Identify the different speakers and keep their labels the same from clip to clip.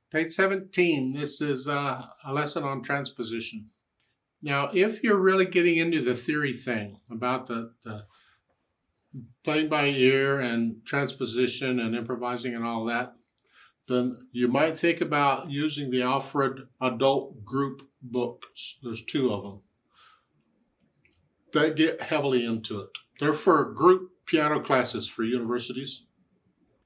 Speaker 1: Page 17, this is a lesson on transposition. Now, if you're really getting into the theory thing about the playing by ear and transposition and improvising and all that, then you might think about using the Alfred Adult Group books. There's 2 of them. They get heavily into it. They're for group piano classes for universities.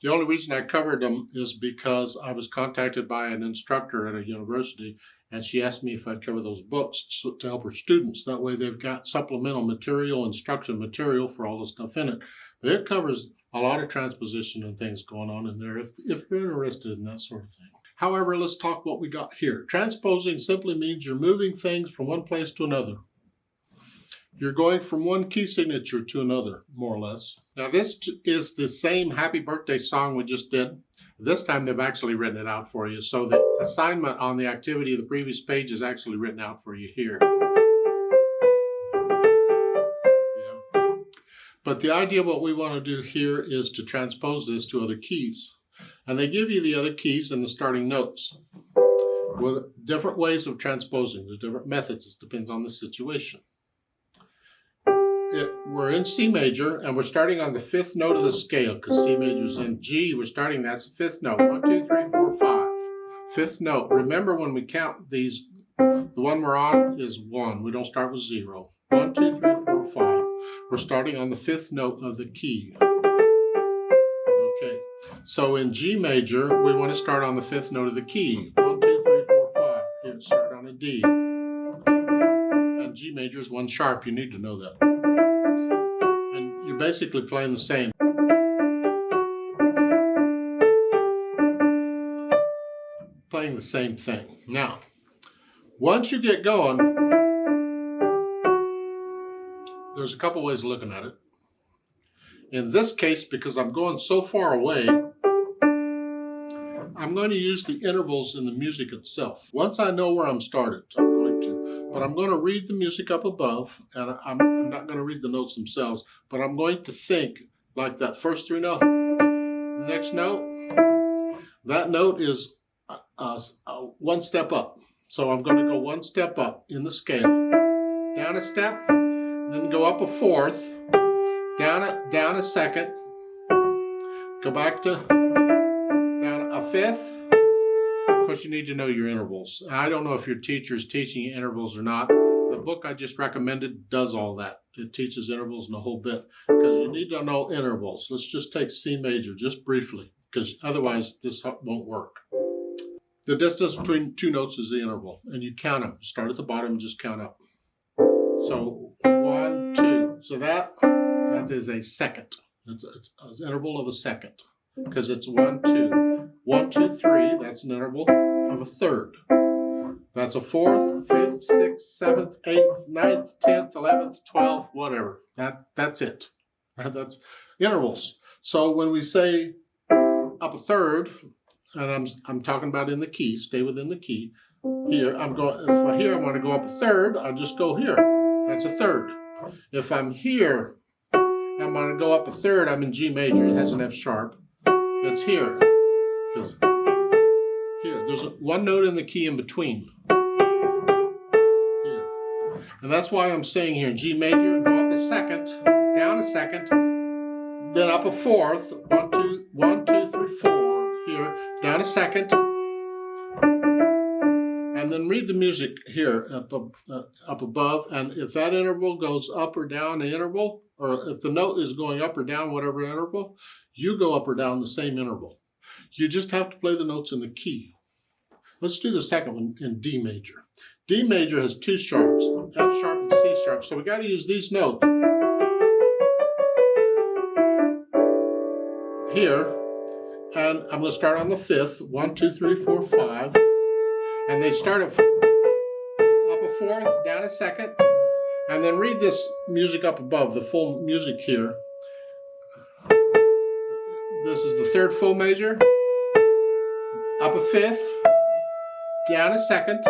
Speaker 1: The only reason I covered them is because I was contacted by an instructor at a university, and she asked me if I'd cover those books to help her students. That way they've got supplemental material, instruction material for all the stuff in it. But it covers a lot of transposition and things going on in there if you're interested in that sort of thing. However, let's talk what we got here. Transposing simply means you're moving things from one place to another. You're going from one key signature to another, more or less. Now, this is the same Happy Birthday song we just did. This time they've actually written it out for you. So the assignment on the activity of the previous page is actually written out for you here. Yeah. But the idea of what we want to do here is to transpose this to other keys. And they give you the other keys and the starting notes with different ways of transposing. There's different methods. It depends on the situation. We're in C major, and we're starting on the 5th note of the scale, because C major's in G. We're starting, that's the 5th note. 1, 2, 3, 4, 5. 5th note. Remember, when we count these, the one we're on is 1. We don't start with 0. 1, 2, 3, 4, 5. We're starting on the 5th note of the key. Okay. So in G major, we want to start on the 5th note of the key. 1, 2, 3, 4, 5. Here, start on a D. And G major is 1 sharp. You need to know that. You're basically playing the same. Playing the same thing. Now, once you get going, there's a couple ways of looking at it. In this case, because I'm going so far away, I'm going to use the intervals in the music itself. Once I know where I'm started, I'm going to. But I'm going to read the music up above, and I'm not going to read the notes themselves, but I'm going to think like that first 3 notes. The next note, that note is 1 step up. So I'm going to go 1 step up in the scale. Down a step, then go up a 4th, down a 2nd, go back to down a 5th. Of course, you need to know your intervals. I don't know if your teacher is teaching you intervals or not. The book I just recommended does all that. It teaches intervals in a whole bit because you need to know intervals. Let's just take C major just briefly, because otherwise this won't work. The distance between 2 notes is the interval, and you count them. Start at the bottom and just count up. So 1, 2. So that is a second. It's an interval of a second because it's 1, 2. 1, 2, 3, that's an interval of a third. That's a 4th, 5th, 6th, 7th, 8th, 9th, 10th, 11th, 12th, whatever. That's it. That's intervals. So when we say up a third, and I'm talking about in the key, stay within the key. Here, if I want to go up a third, I'll just go here. That's a third. If I'm here, I'm going to go up a third, I'm in G major. It has an F sharp. It's here. Because here, there's 1 note in the key in between. Here. And that's why I'm saying here in G major, go up a 2nd, down a 2nd, then up a 4th, 1, 2, 3, 4, here, down a 2nd, and then read the music here up above, and if that interval goes up or down the interval, or if the note is going up or down whatever interval, you go up or down the same interval. You just have to play the notes in the key. Let's do the second one in D major. D major has 2 sharps, F sharp and C sharp. So we got to use these notes here. And I'm going to start on the 5th, 1, 2, 3, 4, 5. And they start up a 4th, down a 2nd. And then read this music up above, the full music here. This is the 3rd full major. Up a 5th, down a 2nd,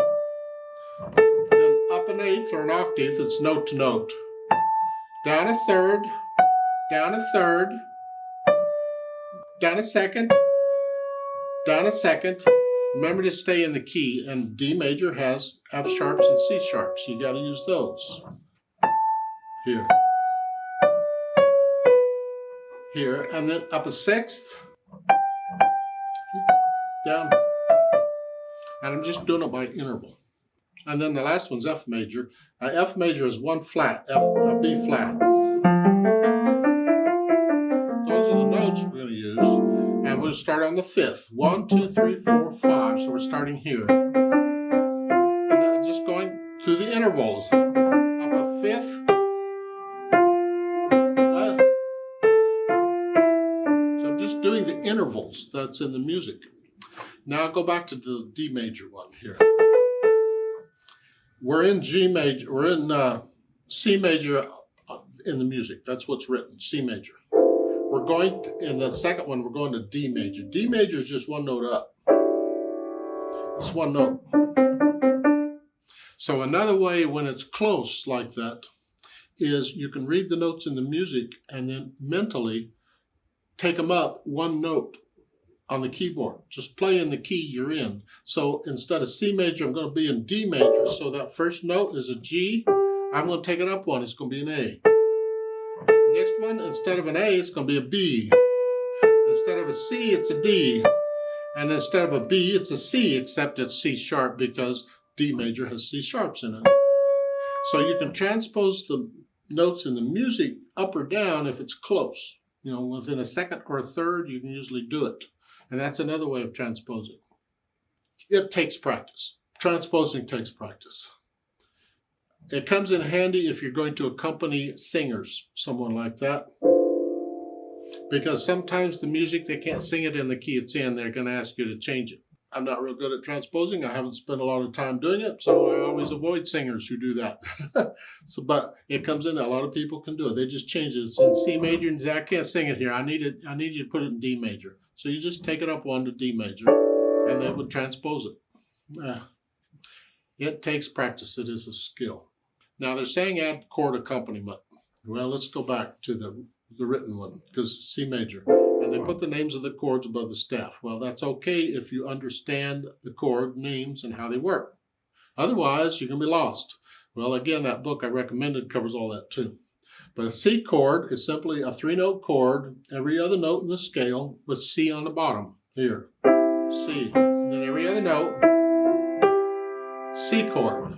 Speaker 1: then up an 8th or an octave, it's note to note. Down a 3rd, down a 3rd, down a 2nd, down a 2nd, Remember to stay in the key, and D major has F sharps and C sharps. You got to use those. Here. Here, and then up a sixth, down, and I'm just doing it by interval. And then the last one's F major. F major is one flat, B flat. Those are the notes we're going to use, and we'll start on the fifth. 1, 2, 3, 4, 5. So we're starting here, and then just going through the intervals. Up a fifth. So I'm just doing the intervals that's in the music. Now I'll go back to the D major one here. We're in G major, we're in C major in the music. That's what's written, C major. We're going to, in the second one, we're going to D major. D major is just one note up. It's one note. So another way when it's close like that is you can read the notes in the music and then mentally take them up one note on the keyboard. Just play in the key you're in. So instead of C major, I'm going to be in D major. So that first note is a G. I'm going to take it up one. It's going to be an A. Next one, instead of an A, it's going to be a B. Instead of a C, it's a D. And instead of a B, it's a C, except it's C sharp because D major has C sharps in it. So you can transpose the notes in the music up or down if it's close. You know, within a second or a third, you can usually do it. And that's another way of transposing. It takes practice. Transposing takes practice. It comes in handy if you're going to accompany singers, someone like that. Because sometimes the music, they can't sing it in the key it's in. They're going to ask you to change it. I'm not real good at transposing. I haven't spent a lot of time doing it, so I always avoid singers who do that. But it comes in, a lot of people can do it. They just change it. It's in C major, and say, I can't sing it here. I need you to put it in D major. So you just take it up one to D major, and they would transpose it. It takes practice. It is a skill. Now they're saying add chord accompaniment. Well, let's go back to the written one, because C major. And they put the names of the chords above the staff. Well, that's okay if you understand the chord names and how they work. Otherwise, you're going to be lost. Well, again, that book I recommended covers all that too. But a C chord is simply a 3-note chord, every other note in the scale with C on the bottom. Here, C. And then every other note, C chord.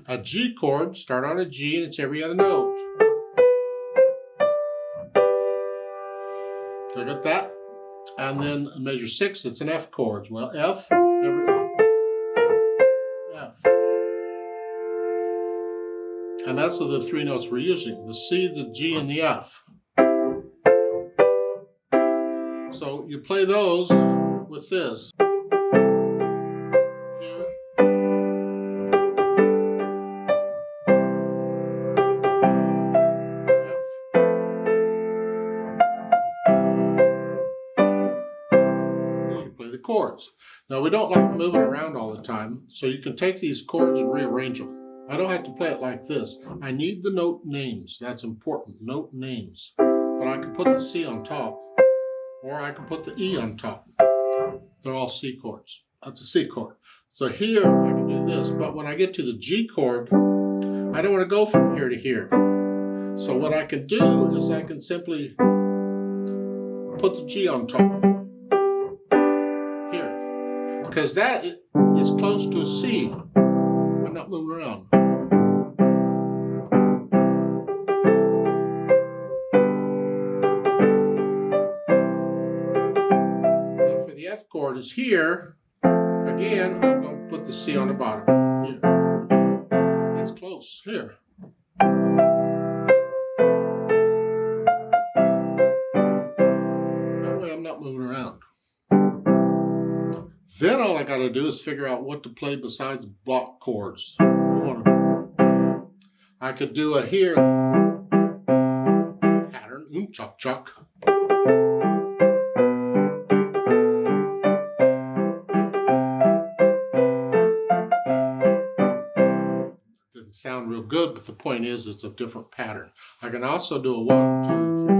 Speaker 1: A G chord, start on a G, and it's every other note. So I got that. And then measure 6, it's an F chord. Well, F, F. And that's the 3 notes we're using, the C, the G, and the F. So you play those with this. Here. Chords. Now we don't like moving around all the time, so you can take these chords and rearrange them. I don't have to play it like this. I need the note names. That's important, note names. But I can put the C on top, or I can put the E on top. They're all C chords. That's a C chord. So here I can do this, but when I get to the G chord, I don't want to go from here to here. So what I can do is I can simply put the G on top. Because that is close to a C. I'm not moving around. And for the F chord is here. Again, I'm going to put the C on the bottom. Here. It's close. Here. That way I'm not moving around. Then all I got to do is figure out what to play besides block chords. I could do a here pattern, chok chok. Didn't sound real good, but the point is it's a different pattern. I can also do a 1, 2, 3.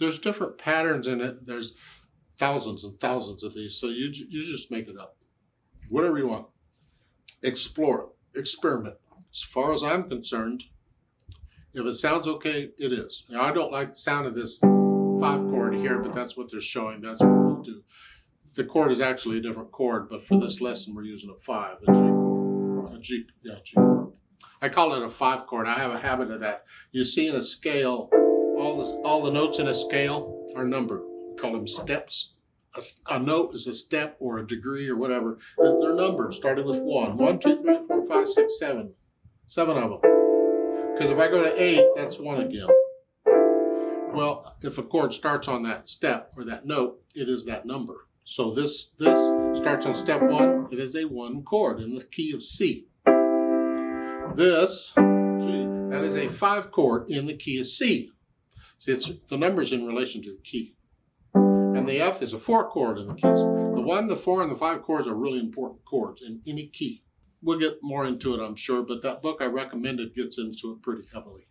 Speaker 1: there's different patterns in it. There's thousands and thousands of these, so you just make it up. Whatever you want. Explore it. Experiment. As far as I'm concerned, if it sounds okay, it is. Now, I don't like the sound of this 5-chord here, but that's what they're showing. That's what we'll do. The chord is actually a different chord, but for this lesson, we're using a 5, a G chord. A G, yeah, G chord. I call it a 5-chord. I have a habit of that. You see in a scale, all the notes in a scale are numbered. We call them steps. A note is a step or a degree or whatever. They're numbered, starting with 1. 1, 2, 3, 4, 5, 6, 7. 7 of them. Because if I go to 8, that's 1 again. Well, if a chord starts on that step or that note, it is that number. So this starts on step 1. It is a 1 chord in the key of C. This, G, that is a 5 chord in the key of C. See, it's the numbers in relation to the key. And the F is a 4 chord in the keys. The 1, the 4, and the 5 chords are really important chords in any key. We'll get more into it, I'm sure, but that book I recommended gets into it pretty heavily.